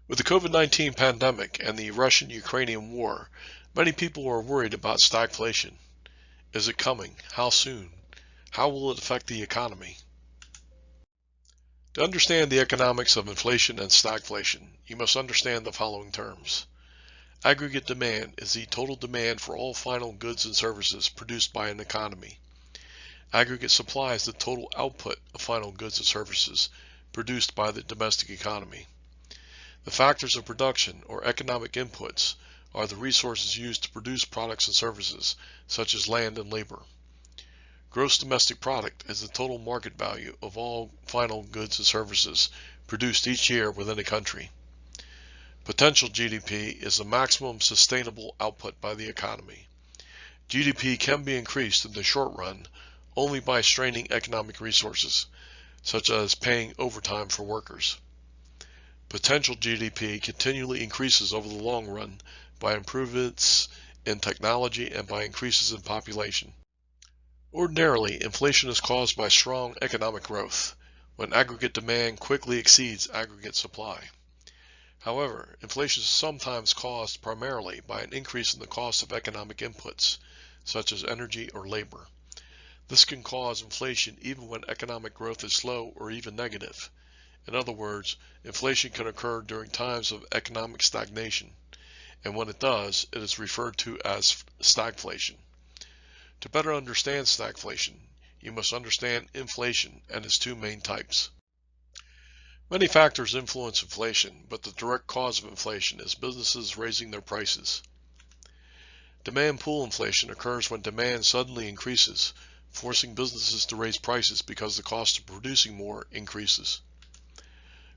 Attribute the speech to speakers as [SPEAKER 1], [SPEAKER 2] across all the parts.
[SPEAKER 1] With the COVID-19 pandemic and the Russian-Ukrainian war, many people are worried about stagflation. Is it coming? How soon? How will it affect the economy? To understand the economics of inflation and stagflation, you must understand the following terms. Aggregate demand is the total demand for all final goods and services produced by an economy. Aggregate supply is the total output of final goods and services produced by the domestic economy. The factors of production, or economic inputs, are the resources used to produce products and services, such as land and labor. Gross domestic product is the total market value of all final goods and services produced each year within a country. Potential GDP is the maximum sustainable output by the economy. GDP can be increased in the short run only by straining economic resources, such as paying overtime for workers. Potential GDP continually increases over the long run by improvements in technology and by increases in population. Ordinarily, inflation is caused by strong economic growth, when aggregate demand quickly exceeds aggregate supply. However, inflation is sometimes caused primarily by an increase in the cost of economic inputs, such as energy or labor. This can cause inflation even when economic growth is slow or even negative. In other words, inflation can occur during times of economic stagnation, and when it does, it is referred to as stagflation. To better understand stagflation, you must understand inflation and its two main types. Many factors influence inflation, but the direct cause of inflation is businesses raising their prices. Demand pull inflation occurs when demand suddenly increases, forcing businesses to raise prices because the cost of producing more increases.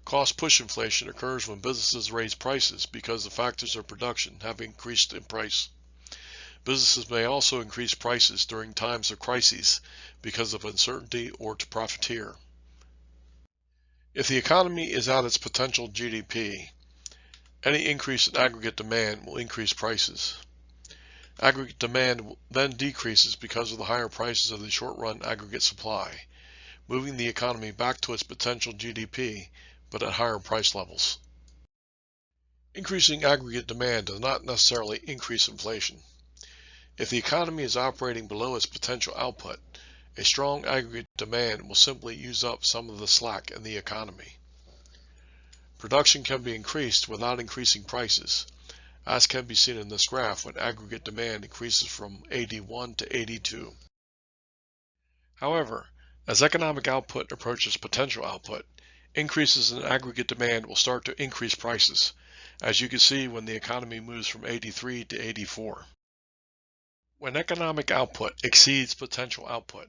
[SPEAKER 1] Cost push inflation occurs when businesses raise prices because the factors of production have increased in price. Businesses may also increase prices during times of crises because of uncertainty or to profiteer. If the economy is at its potential GDP, any increase in aggregate demand will increase prices. Aggregate demand then decreases because of the higher prices of the short-run aggregate supply, moving the economy back to its potential GDP, but at higher price levels. Increasing aggregate demand does not necessarily increase inflation. If the economy is operating below its potential output, a strong aggregate demand will simply use up some of the slack in the economy. Production can be increased without increasing prices, as can be seen in this graph when aggregate demand increases from 81 to 82. However, as economic output approaches potential output, increases in aggregate demand will start to increase prices, as you can see when the economy moves from 83 to 84. When economic output exceeds potential output,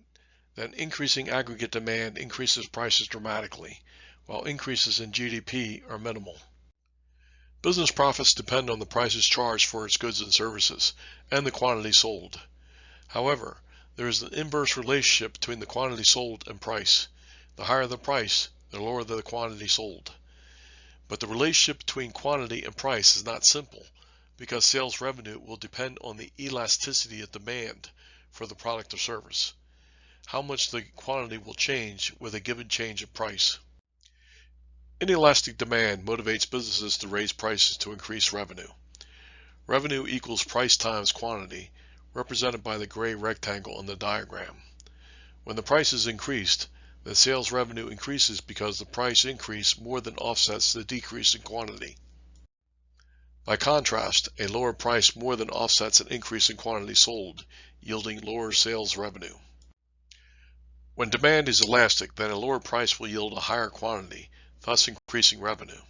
[SPEAKER 1] then increasing aggregate demand increases prices dramatically, while increases in GDP are minimal. Business profits depend on the prices charged for its goods and services, and the quantity sold. However, there is an inverse relationship between the quantity sold and price. The higher the price, the lower the quantity sold. But the relationship between quantity and price is not simple, because sales revenue will depend on the elasticity of demand for the product or service, how much the quantity will change with a given change of price. Inelastic demand motivates businesses to raise prices to increase revenue. Revenue equals price times quantity, represented by the gray rectangle in the diagram. When the price is increased, the sales revenue increases because the price increase more than offsets the decrease in quantity. By contrast, a lower price more than offsets an increase in quantity sold, yielding lower sales revenue. When demand is elastic, then a lower price will yield a higher quantity, thus increasing revenue,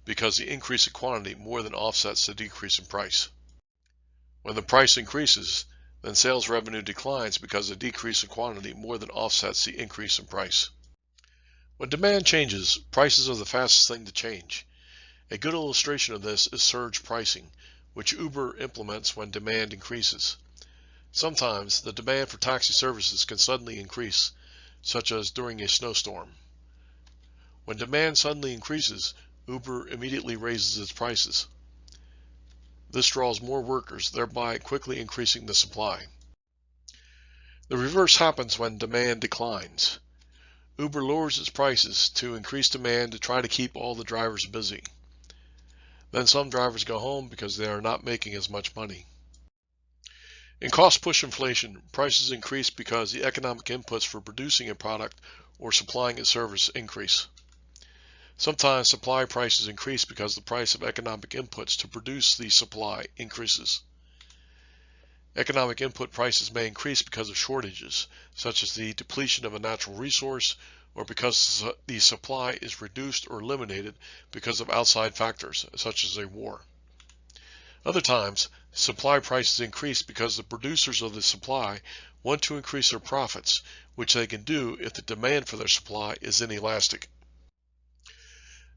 [SPEAKER 1] because the increase in quantity more than offsets the decrease in price. When the price increases, then sales revenue declines because the decrease in quantity more than offsets the increase in price. When demand changes, prices are the fastest thing to change. A good illustration of this is surge pricing, which Uber implements when demand increases. Sometimes the demand for taxi services can suddenly increase, such as during a snowstorm. When demand suddenly increases, Uber immediately raises its prices. This draws more workers, thereby quickly increasing the supply. The reverse happens when demand declines. Uber lowers its prices to increase demand to try to keep all the drivers busy. Then some drivers go home because they are not making as much money. In cost-push inflation, prices increase because the economic inputs for producing a product or supplying a service increase. Sometimes supply prices increase because the price of economic inputs to produce the supply increases. Economic input prices may increase because of shortages, such as the depletion of a natural resource, or because the supply is reduced or eliminated because of outside factors, such as a war. Other times, supply prices increase because the producers of the supply want to increase their profits, which they can do if the demand for their supply is inelastic.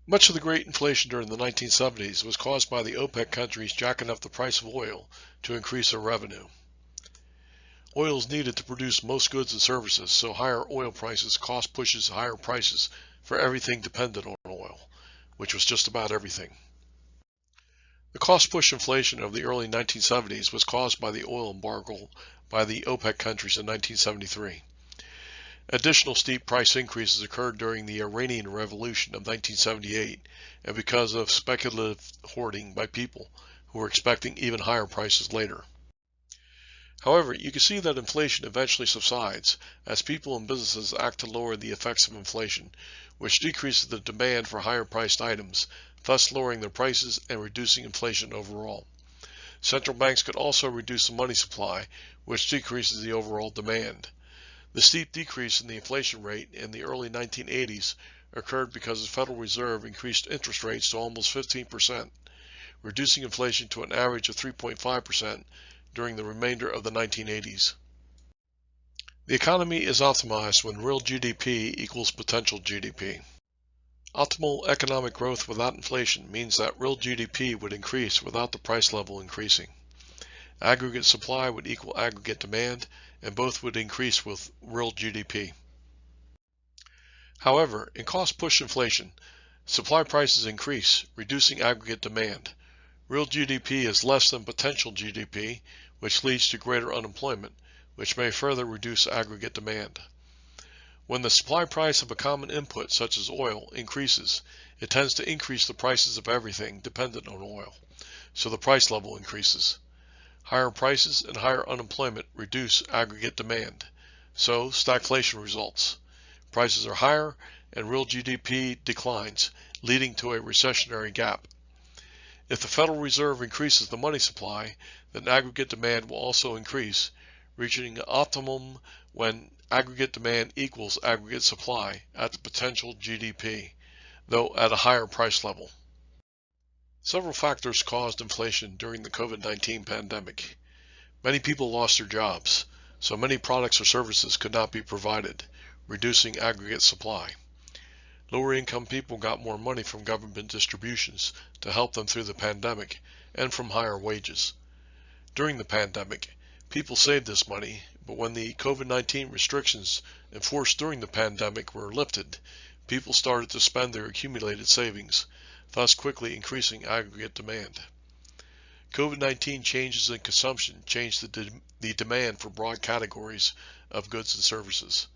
[SPEAKER 1] Much of the great inflation during the 1970s was caused by the OPEC countries jacking up the price of oil to increase their revenue. Oil is needed to produce most goods and services, so higher oil prices cost pushes higher prices for everything dependent on oil, which was just about everything. The cost-push inflation of the early 1970s was caused by the oil embargo by the OPEC countries in 1973. Additional steep price increases occurred during the Iranian Revolution of 1978 and because of speculative hoarding by people who were expecting even higher prices later. However, you can see that inflation eventually subsides as people and businesses act to lower the effects of inflation, which decreases the demand for higher priced items, thus lowering their prices and reducing inflation overall. Central banks could also reduce the money supply, which decreases the overall demand. The steep decrease in the inflation rate in the early 1980s occurred because the Federal Reserve increased interest rates to almost 15%, reducing inflation to an average of 3.5% during the remainder of the 1980s. The economy is optimized when real GDP equals potential GDP. Optimal economic growth without inflation means that real GDP would increase without the price level increasing. Aggregate supply would equal aggregate demand, and both would increase with real GDP. However, in cost-push inflation, supply prices increase, reducing aggregate demand. Real GDP is less than potential GDP, which leads to greater unemployment, which may further reduce aggregate demand. When the supply price of a common input, such as oil, increases, it tends to increase the prices of everything dependent on oil, so the price level increases. Higher prices and higher unemployment reduce aggregate demand, so stagflation results. Prices are higher and real GDP declines, leading to a recessionary gap. If the Federal Reserve increases the money supply, then aggregate demand will also increase, reaching an optimum when aggregate demand equals aggregate supply at the potential GDP, though at a higher price level. Several factors caused inflation during the COVID-19 pandemic. Many people lost their jobs, so many products or services could not be provided, reducing aggregate supply. Lower income people got more money from government distributions to help them through the pandemic and from higher wages. During the pandemic, people saved this money, but when the COVID-19 restrictions enforced during the pandemic were lifted, people started to spend their accumulated savings, thus quickly increasing aggregate demand. COVID-19 changes in consumption changed the demand for broad categories of goods and services.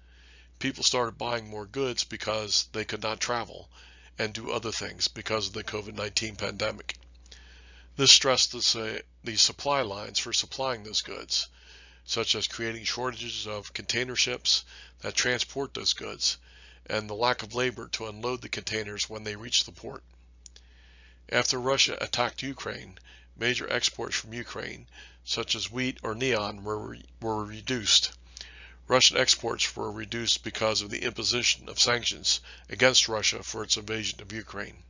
[SPEAKER 1] People started buying more goods because they could not travel and do other things because of the COVID-19 pandemic. This stressed the supply lines for supplying those goods, such as creating shortages of container ships that transport those goods, and the lack of labor to unload the containers when they reach the port. After Russia attacked Ukraine, major exports from Ukraine, such as wheat or neon, were reduced. Russian exports were reduced because of the imposition of sanctions against Russia for its invasion of Ukraine.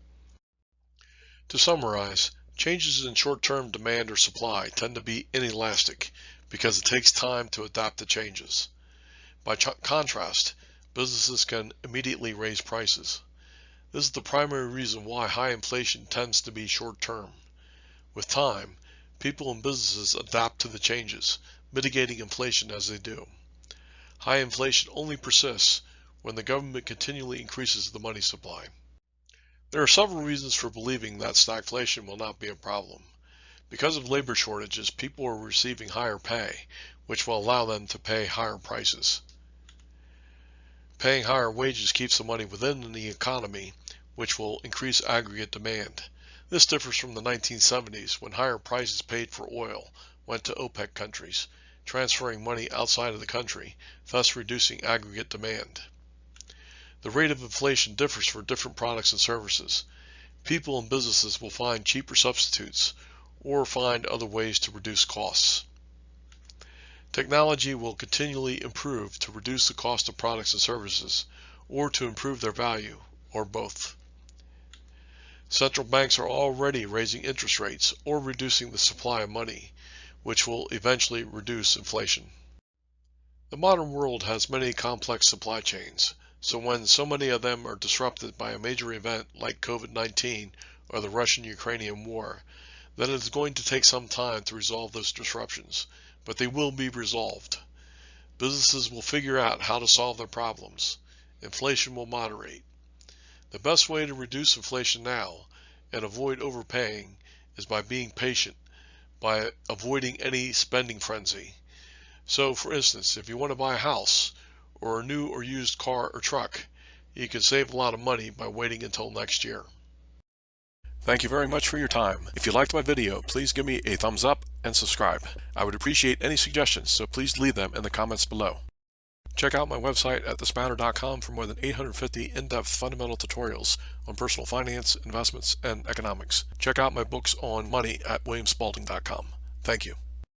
[SPEAKER 1] To summarize, changes in short-term demand or supply tend to be inelastic because it takes time to adapt to changes. By contrast, businesses can immediately raise prices. This is the primary reason why high inflation tends to be short-term. With time, people and businesses adapt to the changes, mitigating inflation as they do. High inflation only persists when the government continually increases the money supply. There are several reasons for believing that stagflation will not be a problem. Because of labor shortages, people are receiving higher pay, which will allow them to pay higher prices. Paying higher wages keeps the money within the economy, which will increase aggregate demand. This differs from the 1970s when higher prices paid for oil went to OPEC countries, transferring money outside of the country, thus reducing aggregate demand. The rate of inflation differs for different products and services. People and businesses will find cheaper substitutes or find other ways to reduce costs. Technology will continually improve to reduce the cost of products and services or to improve their value, or both. Central banks are already raising interest rates or reducing the supply of money, which will eventually reduce inflation. The modern world has many complex supply chains, so when so many of them are disrupted by a major event like COVID-19 or the Russian-Ukrainian war, then it is going to take some time to resolve those disruptions, but they will be resolved. Businesses will figure out how to solve their problems. Inflation will moderate. The best way to reduce inflation now and avoid overpaying is by being patient, by avoiding any spending frenzy. So, for instance, if you want to buy a house or a new or used car or truck, you can save a lot of money by waiting until next year. Thank you very much for your time. If you liked my video, please give me a thumbs up and subscribe. I would appreciate any suggestions, so please leave them in the comments below. Check out my website at thespanner.com for more than 850 in-depth fundamental tutorials on personal finance, investments, and economics. Check out my books on money at williamspalding.com. Thank you.